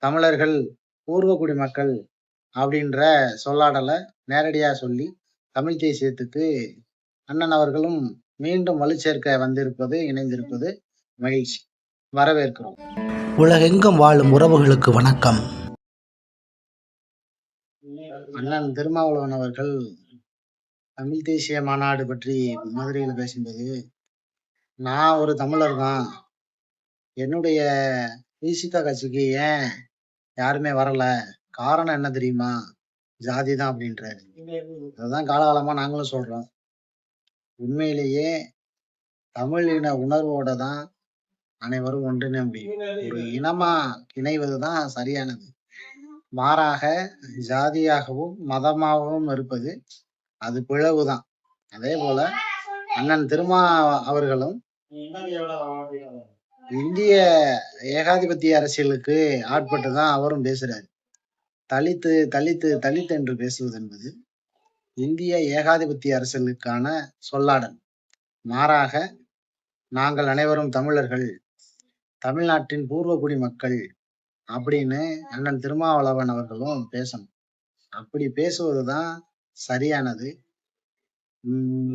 தமிழர்கள், பூர்வகுடி மக்கள் அப்படின்ற சொல்லாடலை நேரடியா சொல்லி தமிழ் தேசியத்துக்கு அண்ணன் அவர்களும் மீண்டும் வலுச்சேர்க்க வந்திருப்பது, இணைந்திருப்பது மகிழ்ச்சி. வரவேற்கிறோம். உலகெங்கும் வாழும் உறவுகளுக்கு வணக்கம். அண்ணன் திருமாவளவன் அவர்கள் தமிழ் தேசிய மாநாடு பற்றி மதுரையில் பேசும்போது, நான் ஒரு தமிழர் தான், என்னுடைய விசிக கட்சிக்கு ஏன் யாருமே வரல, காரணம் என்ன தெரியுமா, ஜாதி தான் அப்படின்றாரு. அதுதான் காலகாலமா நாங்களும் சொல்றோம். உண்மையிலேயே தமிழ் இன உணர்வோட தான் அனைவரும் ஒன்றிணைந்து ஒரு இனமா இணைவதுதான் சரியானது. மாறாக ஜாதியாகவும் மதமாகவும் இருப்பது அது பிளவுதான். அதே போல அண்ணன் திருமா அவர்களும் இந்திய ஏகாதிபத்திய அரசியலுக்கு ஆட்பட்டுதான் அவரும் பேசுறாரு. தலித்து தலித்து தலித்து என்று பேசுவது என்பது இந்திய ஏகாதிபத்திய அரசியலுக்கான சொல்லாடல். மாறாக நாங்கள் அனைவரும் தமிழர்கள், தமிழ்நாட்டின் பூர்வகுடி மக்கள் அப்படின்னு அண்ணன் திருமாவளவன் அவர்களும் பேசணும். அப்படி பேசுவதுதான் சரியானது,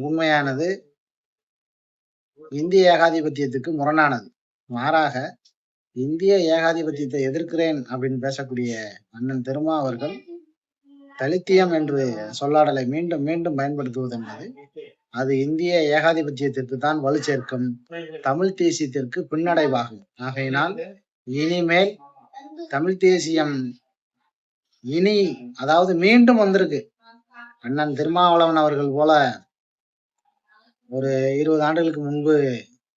உண்மையானது, இந்திய ஏகாதிபத்தியத்துக்கு முரணானது. மாறாக இந்திய ஏகாதிபத்தியத்தை எதிர்க்கிறேன் அப்படின்னு பேசக்கூடிய அண்ணன் திருமா அவர்கள் தலித்தியம் என்று சொல்லாடலை மீண்டும் மீண்டும் பயன்படுத்துவது என்பது அது இந்திய ஏகாதிபத்தியத்திற்கு தான் வலு சேர்க்கும், தமிழ் தேசியத்திற்கு பின்னடைவாகும். ஆகையினால் இனிமேல் தமிழ் தேசியம் அதாவது மீண்டும் வந்திருக்கு. அண்ணன் திருமாவளவன் அவர்கள் போல ஒரு 20 ஆண்டுகளுக்கு முன்பு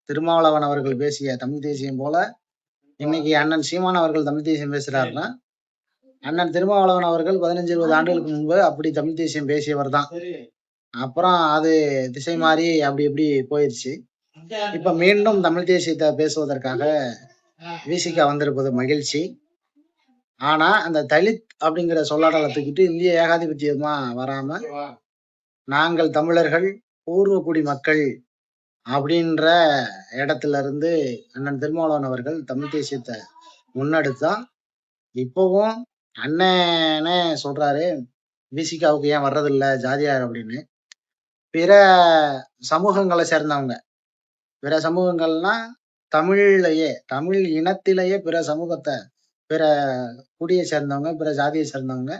திருமாவளவன் அவர்கள் பேசிய தமிழ் தேசியம் போல இன்னைக்கு அண்ணன் சீமான் அவர்கள் தமிழ் தேசியம் பேசுறாருன்னா, அண்ணன் திருமாவளவன் அவர்கள் 15-20 ஆண்டுகளுக்கு முன்பு அப்படி தமிழ் தேசியம் பேசியவர் தான். அப்புறம் அது திசை மாறி அப்படி இப்படி போயிடுச்சு. இப்ப மீண்டும் தமிழ் தேசியத்தை பேசுவதற்காக விசிக வந்திருப்பது மகிழ்ச்சி. ஆனா அந்த தலித் அப்படிங்கிற சொல்லாடலை தூக்கிட்டு இந்திய ஏகாதிபத்தியமா வராம நாங்கள் தமிழர்கள், பூர்வகுடி மக்கள் அப்படின்ற இடத்துல இருந்து அண்ணன் திருமாவளவன் அவர்கள் தமிழ் தேசியத்தை முன்னெடுத்தா இப்பவும் அண்ணனே சொல்றாரு விசிகாவுக்கு ஏன் வர்றதில்லை ஜாதியார் அப்படின்னு. பிற சமூகங்களை சேர்ந்தவங்க, பிற சமூகங்கள்னா தமிழ் இனத்திலேயே பிற சமூகத்தை, பிற குடியை சேர்ந்தவங்க, பிற ஜாதியை சேர்ந்தவங்க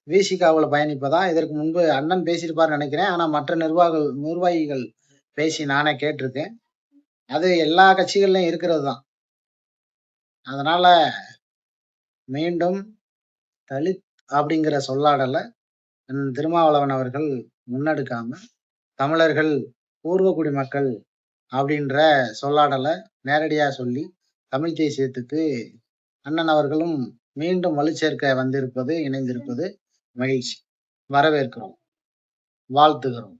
விசிகாவில் பயணிப்பதா இதற்கு முன்பு அண்ணன் பேசியிருப்பார்னு நினைக்கிறேன். ஆனா மற்ற நிர்வாகிகள் பேசி நானே கேட்டிருக்கேன். அது எல்லா கட்சிகள்லையும் இருக்கிறது தான். அதனால மீண்டும் தலித் அப்படிங்கிற சொல்லாடலை திருமாவளவன் அவர்கள் முன்னெடுக்காம தமிழர்கள், பூர்வகுடி மக்கள் அப்படின்ற சொல்லாடலை நேரடியா சொல்லி தமிழ் தேசியத்துக்கு அண்ணன் அவர்களும் மீண்டும் வலுச்சேர்க்க வந்திருப்பது, இணைந்திருப்பது மகிழ்ச்சி. வரவேற்கிறோம், வாழ்த்துகிறோம்.